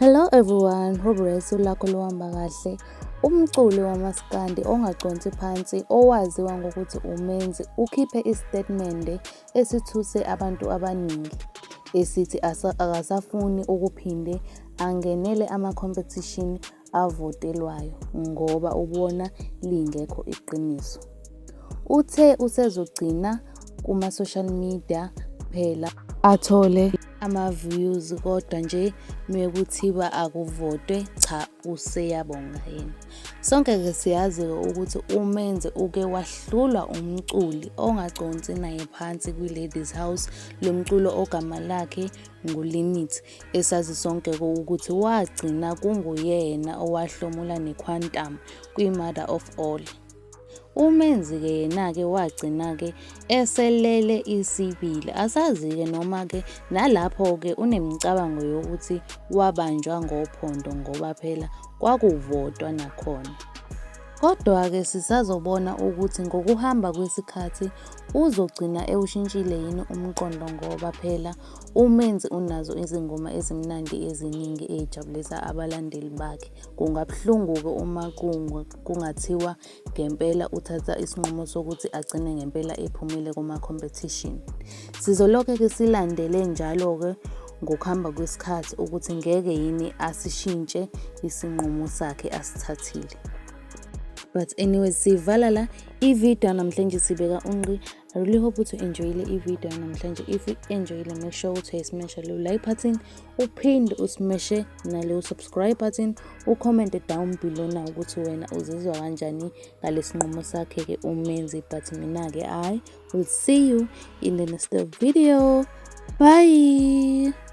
Hello everyone, Roberto lakho luhamba kahle. Umculi wamaskandi ongaconsi phansi owaziwa ngokuthi uMenzi ukhiphe isitatimende esithuse abantu abaningi esithi akasafuni ukuphinde angenele ama-competition avotelwayo ngoba ubona lingekho iqiniso. Uthe usezogcina kuma-social media kuphela athole ama-views kodwa nje mekuthiwa akuvotwe cha useyabonga yena. Sonke-ke siyazi-ke ukuthi uMenzi uke wahlulwa umculi ongaconsi naye phansi kwi-Ladies House lomculo ogama lakhe nguLimit, esazi sonke-ke ukuthi wagcina kunguyena owahlomula neQuantum kwi-Mother of All. uMenzi-ke yena-ke wagcina-ke eselele isibili, asazi-ke noma-ke nalapho-ke unemicabango yokuthi wabanjwa ngophondo ngoba phela kwakuvotwa nakhona. Kodwa-ke sisazobona ukuthi ngokuhamba kwesikhathi uzogcina ewushintshile yini umqondo ngoba phela uMenzi unazo izingoma ezimnandi eziningi ezijabulisa abalandeli bakhe. Kungabuhlungu-ke uma kungathiwa ngempela uthatha isinqumo sokuthi agcine ngempela ephumile kuma-competition. Sizolokhe-ke silandele njalo-ke ngokuhamba kwesikhathi ukuthi ngeke yini asishintshe isinqumo sakhe asithathile. But anyways, sivala la i-video namhlanje sibeka unqi. I really hope ukuthi enjoyile i-video namhlanje. If you enjoyile, make sure ukuthi uyasmasha leyo like button, uphinde usimeshe naleyo subscribe button, ucommente down below na ukuthi wena uzizwa kanjani ngalesi nqumo sakhe-ke uMenzi. But mina-ke I will see you in the next video. Bye.